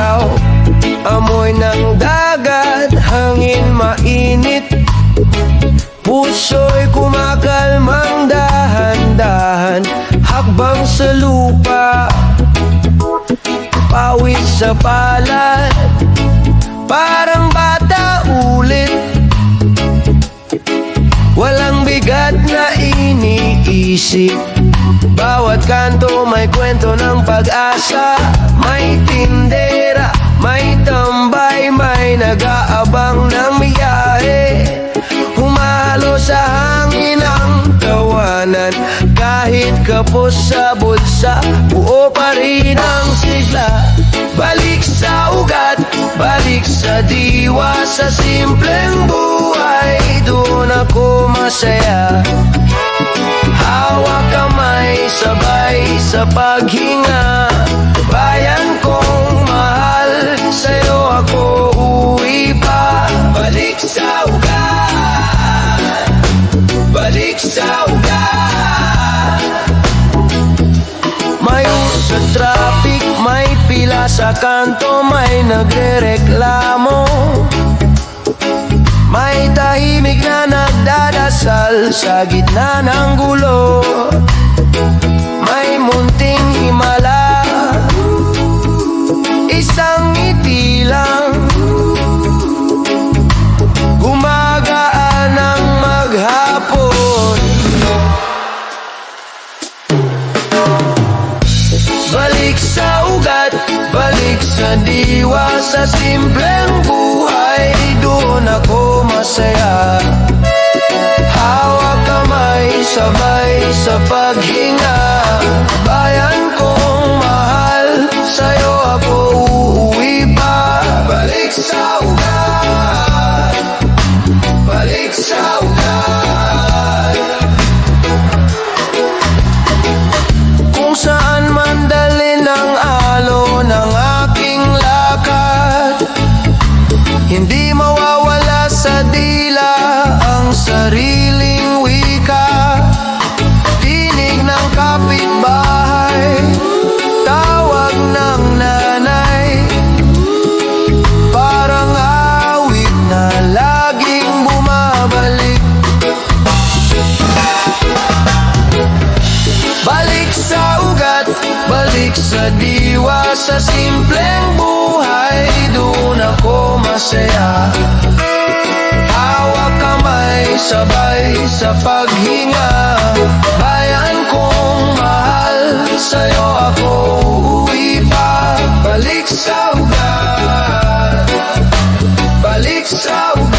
araw, amoy ng dagat, hangin mainit, puso'y kumakalmang dahan-dahan. Hakbang sa lupa, pawis sa palad, parang bata ulit. Walang bigat na iniisip, bawat kanto may kwento ng pag-asa. May tindera, may tambay, may nag-aabang ng biyahe. Humalo sa hangin ang tawanan, kahit kapos sa bulsa, buo pa rin ang sigla. Balik sa ugat, balik sa diwa, sa simpleng buhay, doon ako masaya. Hawak kamay, sabay sa paghinga, bayan kong mahal, sa'yo ako uuwi pa. Balik sa ugat, balik sa ugat. Mayo sa traffic, may pila sa kanto, may nagrereklamo. May tahimik na nagdadasal sa gitna ng gulo. May munting himala, isang ngiti lang, gumagaan ang maghapon. Balik sa ugat, balik sa diwa, sa simpleng buhay, doon ako masaya. Hawak kamay, sabay sa paghinga, bayan kong mahal, sa'yo ako uuwi pa. Balik sa ugat, balik sa ugat. Kung saan man dalhin ang alo ng aking lakad, hindi mawawala sa dila ang sariling wika. Tinig ng kapitbahay, tawag ng nanay, parang awit na laging bumabalik. Balik sa ugat, balik sa diwa, sa simpleng buhay, doon ako masaya. Hawak kamay, sabay sa paghinga, bayan kong mahal, sa'yo ako uuwi pa. Balik sa ugat, balik sa ugat.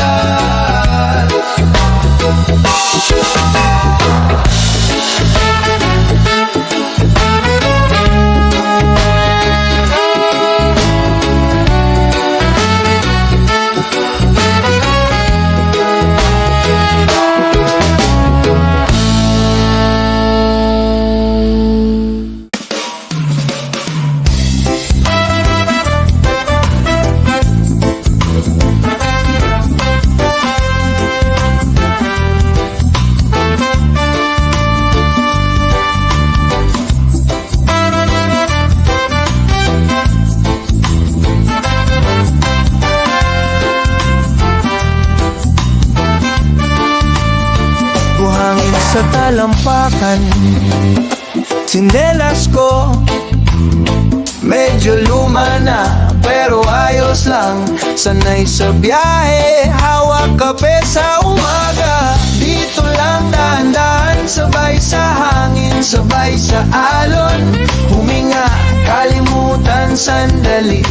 Sa talampakan, tsinelas ko medyo luma na, pero ayos lang. Sanay sa biyahe, hawak kape sa umaga. Dito lang dahan-dahan, sabay sa hangin, sabay sa alon. Huminga, kalimutan sandali,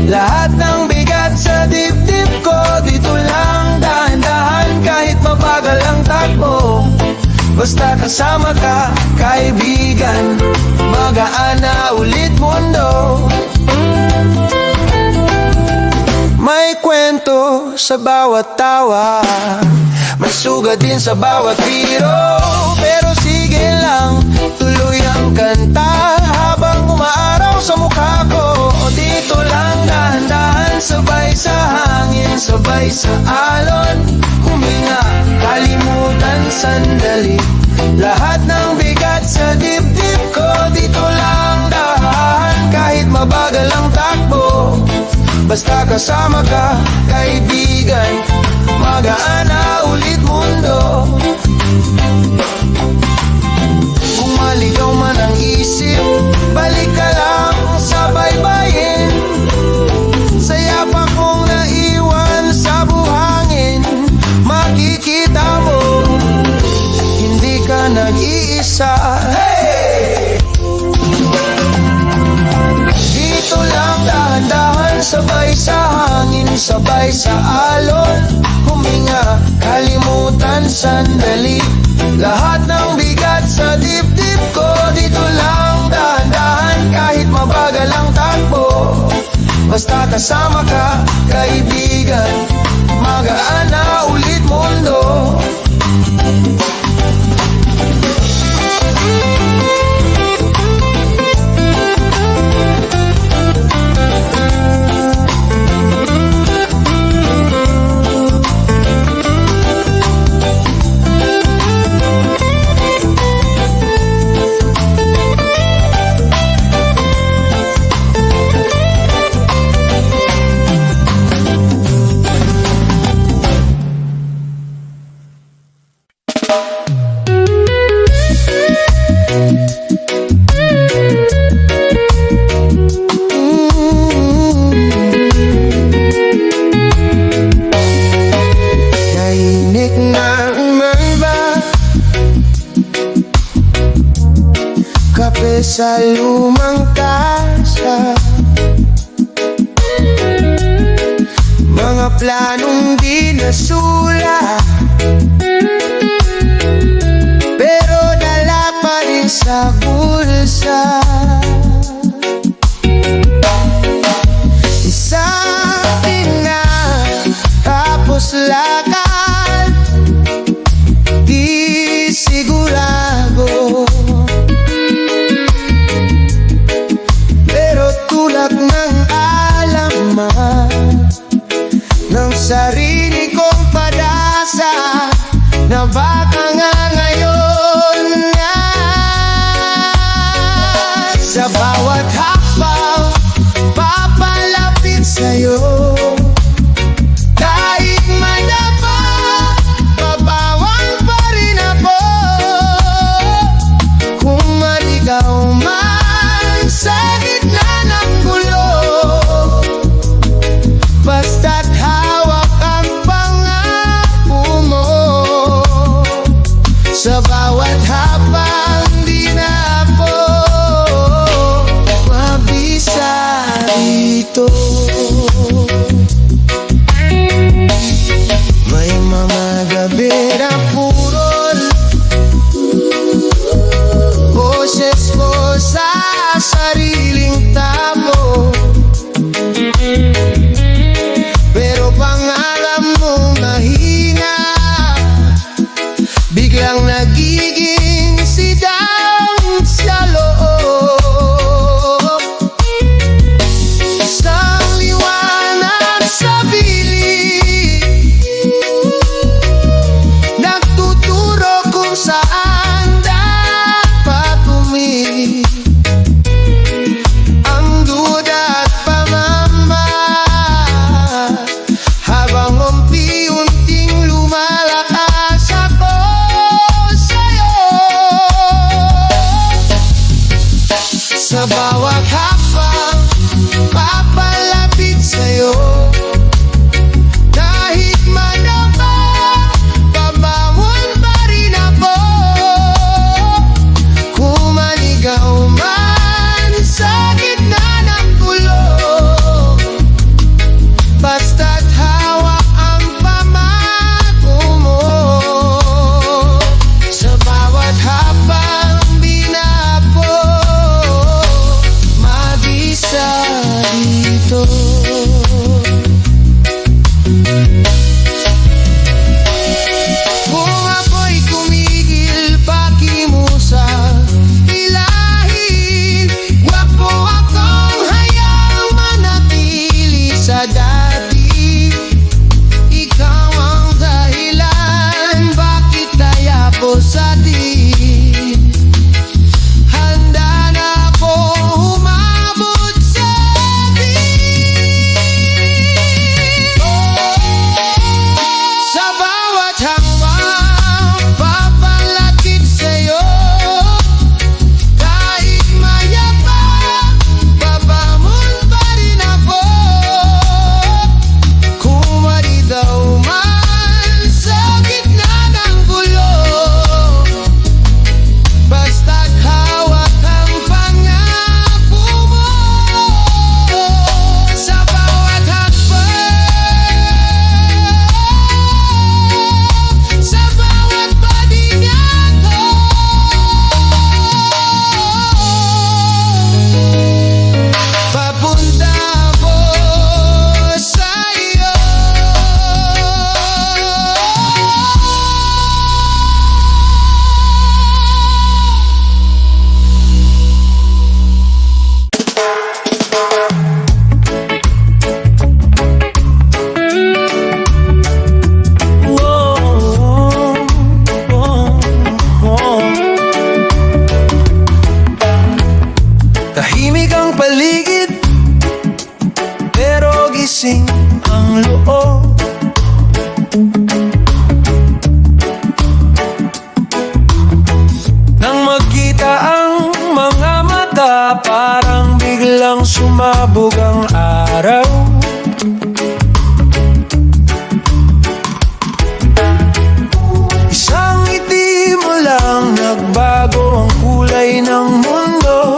lahat ng bigat sa dibdib ko. Dito lang dahan-dahan, kahit mabagal ang takbo. Basta kasama ka, kaibigan, magaan na ulit mundo. May kwento sa bawat tawa, may sugat din sa bawat biro. Pero sige lang, tuloy ang kanta habang umaaraw sa mukha ko. Dito lang dahan-dahan, sabay sa hangin, sabay sa alon. Huminga, kalimutan sandali, lahat ng bigat sa dibdib ko. Dito lang dahan, kahit mabagal ang takbo. Basta kasama ka, kaibigan, magaan na ulit mundo. Kung maligaw man ang isip, balik ka lang sa baybayin. Saya pa kong naiwan sa buhangin, makikita mo hindi ka nag-iisa. Dito lang dahan-dahan, sabay sa hangin, sabay sa alon. Huminga, kalimutan sandali lahat ng bigat sa dibdib ko. Dito lang dahan-dahan, kahit mabagal ang takbo. Basta kasama ka, kaibigan, magaan na ulit mundo. Sa lumang kasa, mga planong di nasulat, pero dala pa rin sa bulsa. Isang tinga, tapos lakad, di sigurado. Tulad ng alaman ng sarili kong padasa, na baka nga ngayon na sa bawat hakbang papalapit sa'yo. Kahit madapa, babawang pa rin ako. Kung maligaw man sa gitna ng gulo, basta't hawak ang pangako mo. Sa bawat habang di na ako mabisa dito. May mga gabi na purol, boses ko sa sariling tamo, pero pangarap mo mahina, biglang nagiging sidang sa loob. Isang liwanag sa bili, nagtuturo kung saan dapat tumingin. Ang duda at pamamba, habang unti-unting lumalakas ako sa'yo. Sa bawat hakbang papalapit sa'yo, kahit madapa, babangon pa rin ako. Kung maligaw man sa gitna ng gulo, basta't hawak ang pamako mo. Sa bawat habang di na ako mag-isa dito. Kung ako'y tumigil, pakimusap, ilahin, wapo akong hayaang manatili sa dati. Ikaw ang dahilan bakit tayo po sa din. Handa na ako umabot sa din. lasing ang loob. Nang magkita ang mga mata, parang biglang sumabog ang araw. Isang ngiti mo lang, nagbago ang kulay ng mundo.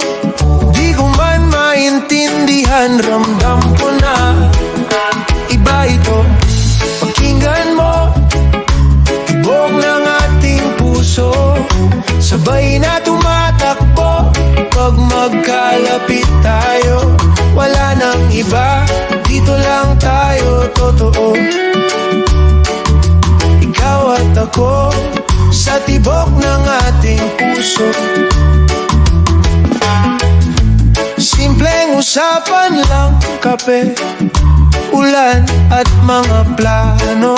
Di ko man maintindihan, ramdam ko na iba ito. Pakinggan mo, tibok ng ating puso, sabay na tumatakbo. Pag magkalapit tayo, wala nang iba, dito lang tayo, totoo. Ikaw at ako, sa tibok ng ating puso. Simpleng usapan lang, kape, ulan at mga plano.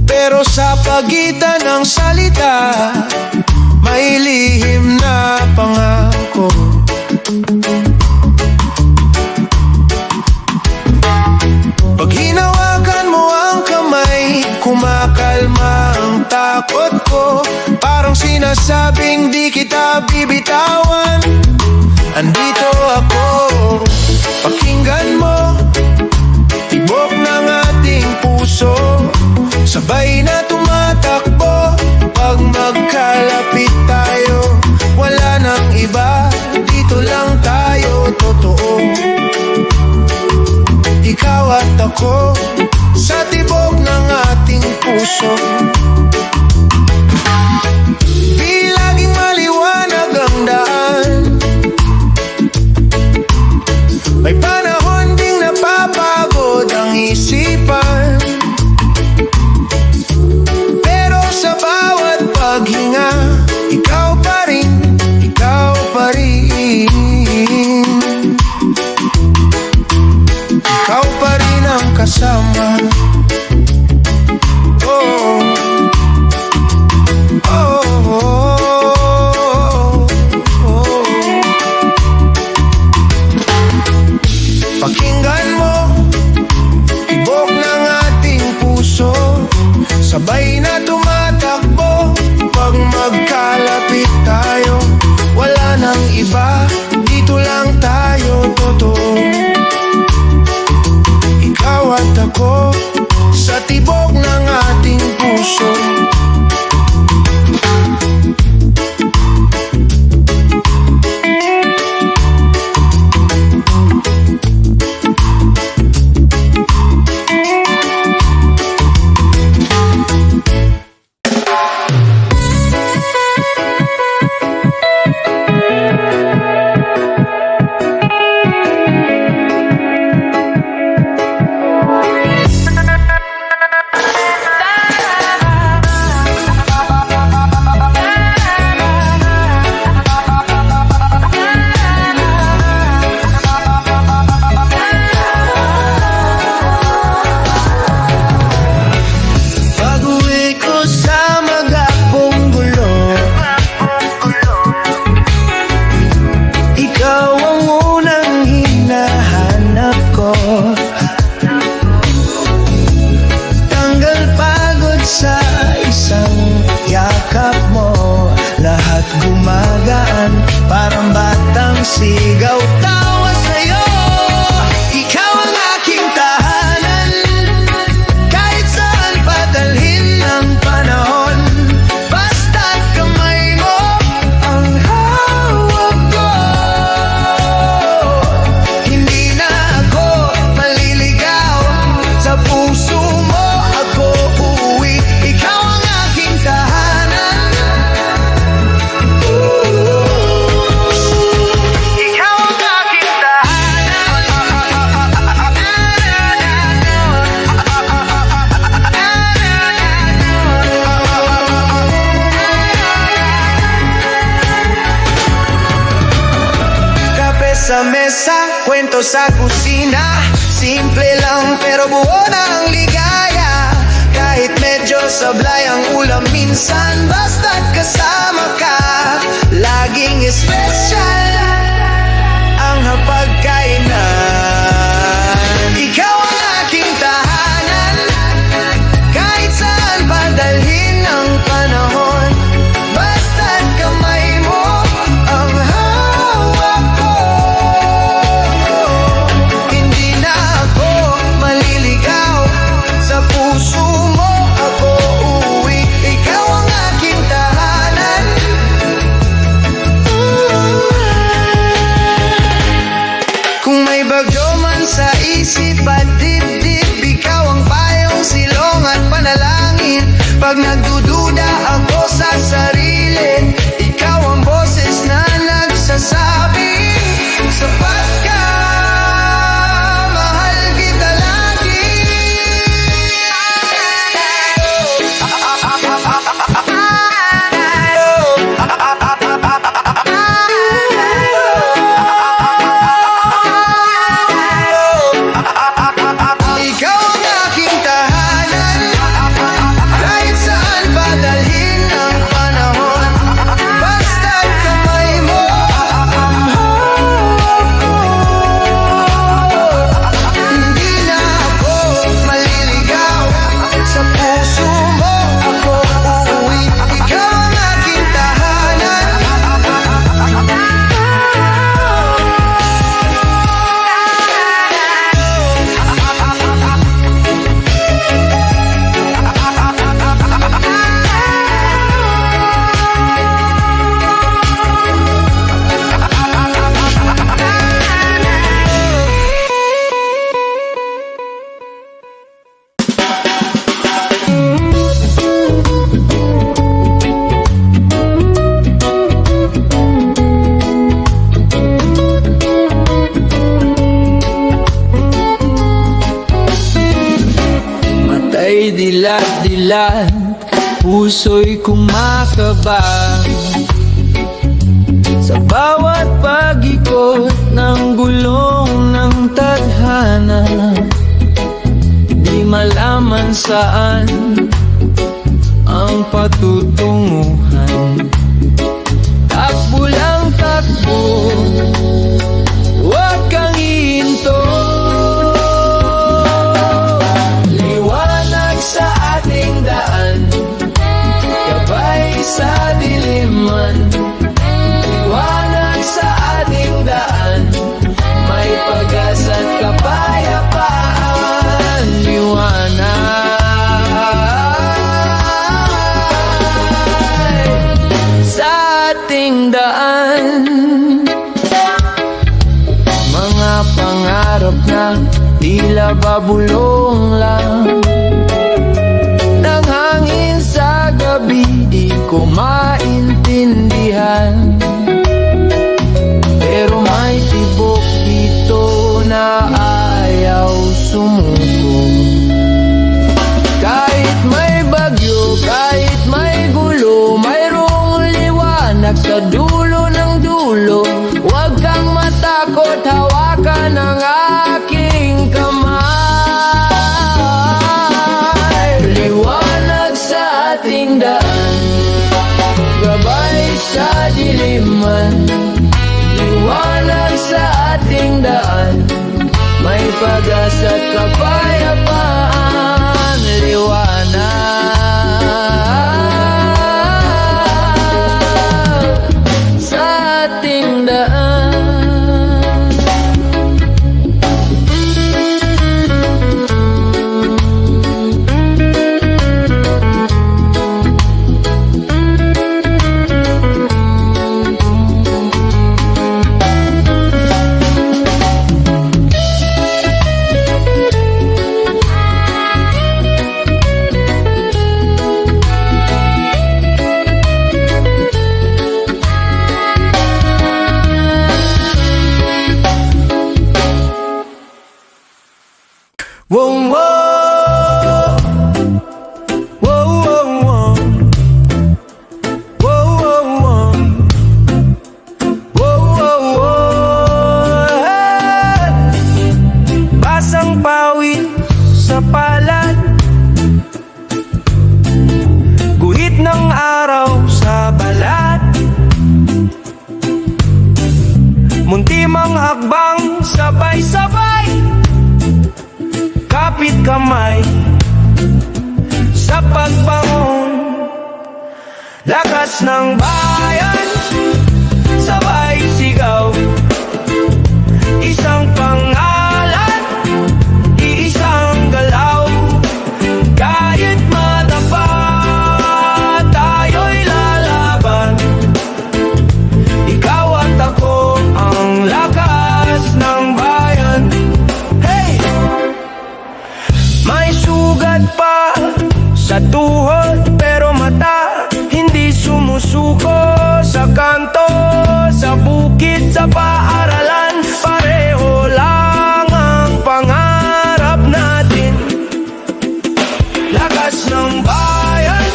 Pero sa pagitan ng salita, may lihim na pangako. Pag hinawakan mo ang kamay, kumakalma ang takot ko. Parang sinasabing di kita bibitawan. Andito ako, pakinggan mo, tibok ng ating puso, sabay na tumatakbo. Pag magkalapit tayo, wala nang iba, dito lang tayo, totoo. Ikaw at ako, sa tibok ng ating puso. Di laging maliwanag ang daan, may panahon ding napapagod ang isipan. Pero sa bawat paghinga, ikaw pa rin, ikaw pa rin. Ikaw pa rin ang kasama. Oh, oh, oh, oh. Pakinggan mo, tibok ng ating puso, sabay na tumatakbo. Pag magkalapit tayo, wala nang iba, dito lang tayo, totoo. Ikaw at ako, sa tibok ng ating puso. Gumagaan, parang batang sigaw, tawa sa'yo. Ikaw ang aking tahanan, kahit saan padalhin ng panahon. Basta't kamay mo ang hawak ko, hindi na ako maliligaw. Sa puso mo ako uuwi. Ikaw ang aking tahanan, sa mesa, kwento sa kusina. Simple lang pero buo na ang ligaya. Kahit medyo sablay ang ulam minsan, basta't kasama ka, laging espesyal. dilat-dilat, puso'y kumakabang sa bawat pag-ikot ng gulong ng tadhana. Di malaman saan ang patutunguhan, takbo lang takbo, huwag kang hihinto. Liwanag sa ating daan, gabay sa diliman. Liwanag sa ating daan, may pag-asa't kapayapaan. Liwanag sa ating daan, mga pangarap na tila babulong lang ng hangin sa gabi, di ko maintindihan. Pero may tibok dito na ayaw sumuko. Kahit may bagyo, kahit may gulo, mayroong liwanag sa dulo ng dulo. Huwag kang matakot, hawakan ang aking kamay. Liwanag sa ating daan, gabay sa diliman. Liwanag sa ating daan, may pag-asa't kapayapaan. Liwanag sa ating daan. Whoa, whoa, whoa, whoa, whoa, whoa, whoa, whoa. Basang pawid sa palad, guhit ng araw sa balat, muntimang hakbang sabay-sabay, kapit kamay sa pagbangon. Lakas ng bayan, sabay sigaw, isang pangalan, iisang galaw. Kahit madapa, tayo'y lalaban. Ikaw at ako ang lakas ng bayan. Hey! May sugat pa sa tuhod, pero mata hindi sumusuko. Sa kanto, sa bukid, sa paaralan, pareho lang ang pangarap natin. Lakas ng bayan,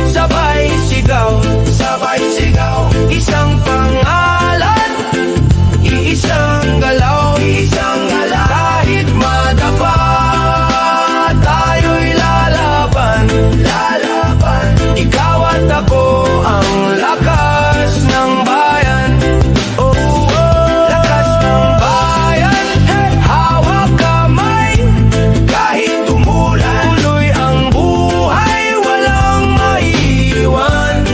sabay sigaw, sabay sigaw. Isang pangalan, iisang galaw, iisang galaw. Kahit madapa, tayo'y lalaban, lalaban. Ikaw at ako ang lakas ng bayan. Oh, oh, lakas ng bayan. Hey, hawak kamay, kahit tumulan. Tuloy ang buhay, walang maiiwan.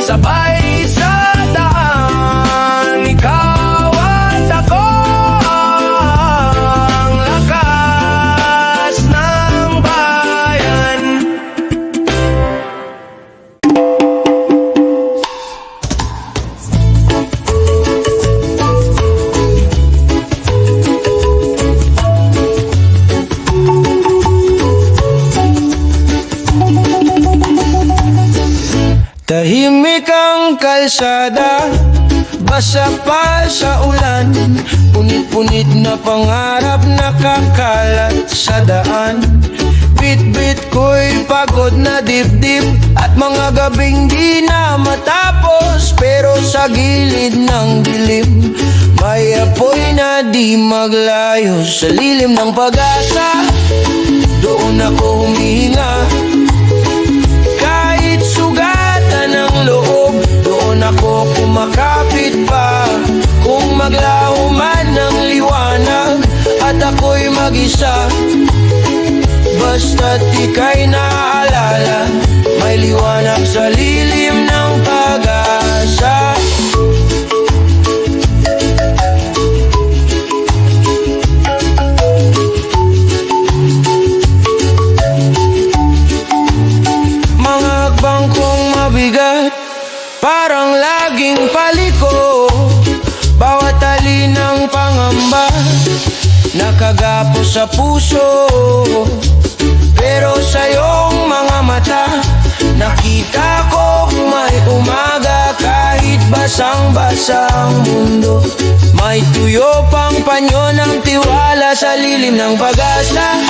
Sabay sa daan, ikaw at ako ang lakas ng bayan. Tahimik ang kalsada, basa pa sa ulan. Punit-punit na pangarap nakakalat sa daan. Bit-bit ko'y pagod na dibdib at mga gabing di na matapos. Pero sa gilid ng dilim may apoy na di maglayo. Sa lilim ng pag-asa doon ako humihinga. Kahit sugatan ng loob doon ako kumakapit pa. Kung maglaho man ng liwanag at ako'y mag-isa, basta't ika'y naalala, may liwanag sa lilim ng pag-asa. Mga hakbang kong mabigat, parang laging paliko. Bawat alin ng pangamba nakagapo sa puso. Pero sa iyong mga mata nakita ko may umaga. Kahit basang-basa ang mundo, may tuyo pang panyo ng tiwala. Sa lilim ng pag-asa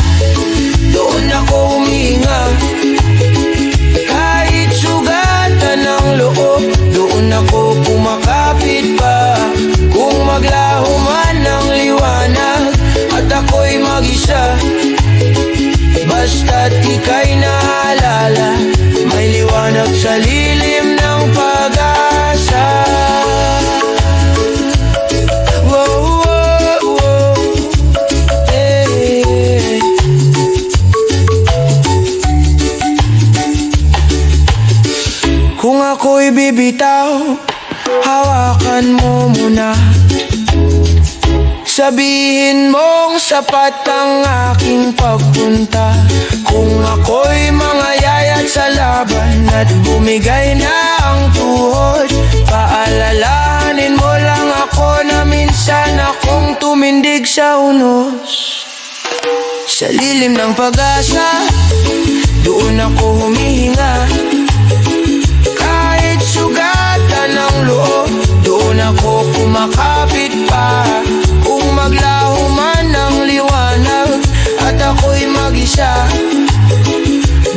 doon ako humihinga. Kahit sugatan ng loob doon ako kumakapit pa. Kung maglaho man ng liwanag at ako'y mag-isa, basta't ika'y naalala, may liwanag sa lilim ng pag-asa. Wow, wow, wow. Hey. Kung ako'y bibitaw, hawakan mo muna. Sabihin mong sapat ang aking pagpunta. Kung ako'y mangayayat sa laban at bumigay na ang tuhod, paalalahanin mo lang ako na minsan akong tumindig sa unos. Sa lilim ng pag-asa doon ako humihinga. Kahit sugatan ng loob doon ako kumakapit pa. Kung maglaho man ng liwanag at ako'y mag-isa,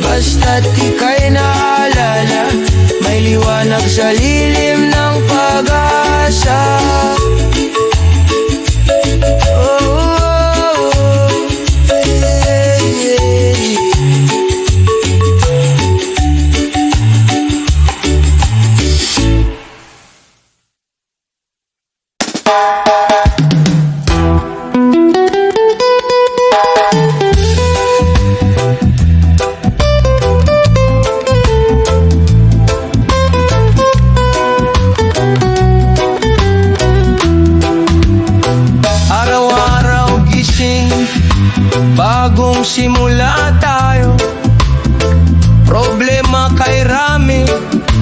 basta't ika'y naalala, may liwanag sa lilim ng pag-asa. Oh, oh, oh. Yeah, yeah. Bagong simula tayo, problema kay rami,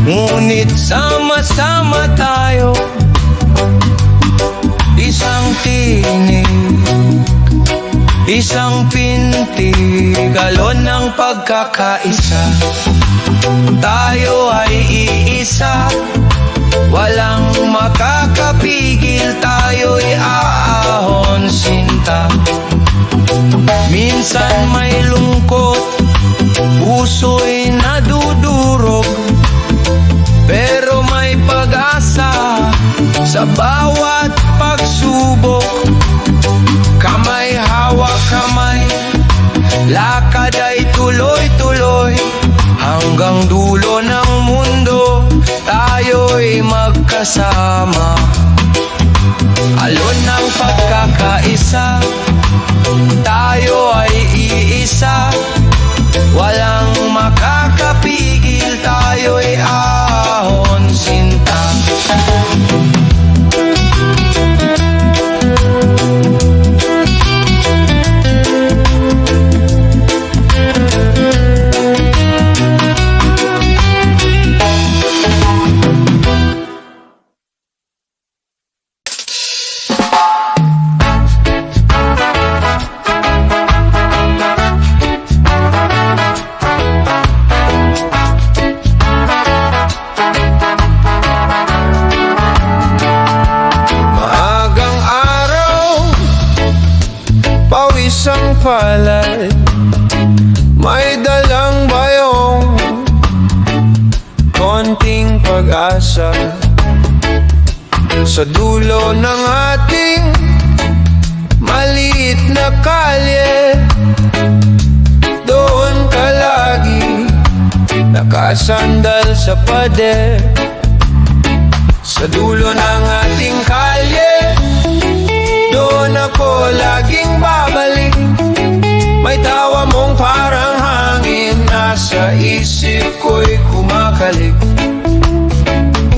ngunit sama-sama tayo. Isang tinig, isang pintig, galon ng pagkakaisa. Tayo ay iisa, walang makakapigil. Tayo'y aahon sinta. Minsan may lungkot, puso'y nadudurog, pero may pag-asa sa bawat pagsubok. Kamay hawak kamay, lakad ay tuloy-tuloy, hanggang dulo ng mundo tayo'y magkasama. Alon ng pagkakaisa, tayo ay iisa, walang makakapigil. Tayo'y ahon sinta. palad, pag-asa. Sa dulo ng ating maliit na kalye, doon ka lagi nakasandal sa pader. Sa dulo ng ating kalye, doon ako laging babalik. May tawa mong parang hangin, nasa isip ko'y kumakalik.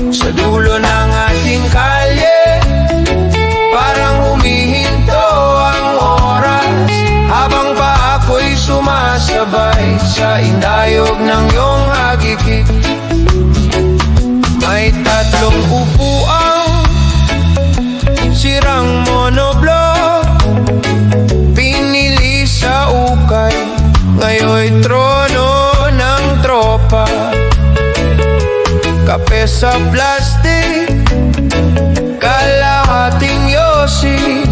Sa dulo ng ating kalye, parang humihinto ang oras, habang pa ako'y sumasabay sa indayog ng iyong hagikik. May tatlong upuang sirang monoblock, pinili sa ukay, ngayon'y trono ng tropa. Kape sa plastic, kalahating yosi,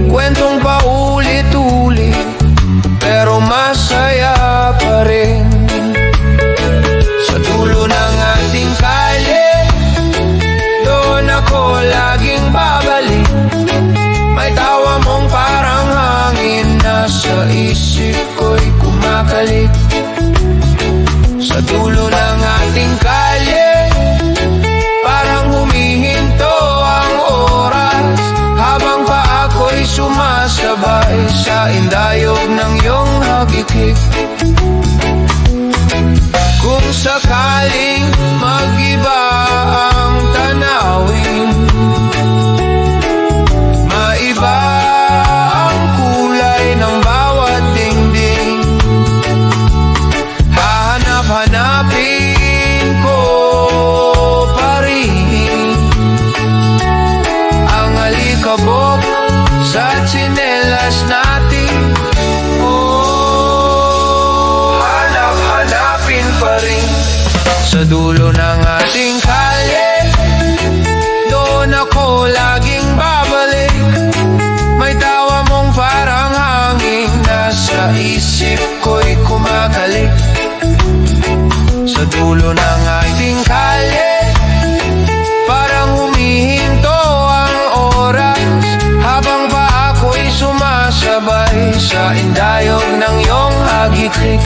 kwentong paulit-ulit, pero masaya pa rin. Sa dulo ng ating kalye, doon ako laging babalik. May tawa mong parang hangin, nasa isip ko'y kumakalik. Sa dulo ng ating kalye, parang humihinto ang oras, habang pa ako'y sumasabay sa indayog ng iyong hagikik. Kung sakaling mag-iba ang tanawin, maiba ang kulay ng bawat dingding, hahanap-hanapin ko pa rin ang alikabok sa tsinelas natin. Hanap-hanapin pa rin. Sa dulo ng ating kalye, doon ako laging babalik. May tawa mong parang hangin, nasa isip ko'y kumakalik. Sa dulo ng ating kalye, parang humihinto ang oras, habang pa ako'y sumasabay sa indayog ng iyong hagikik.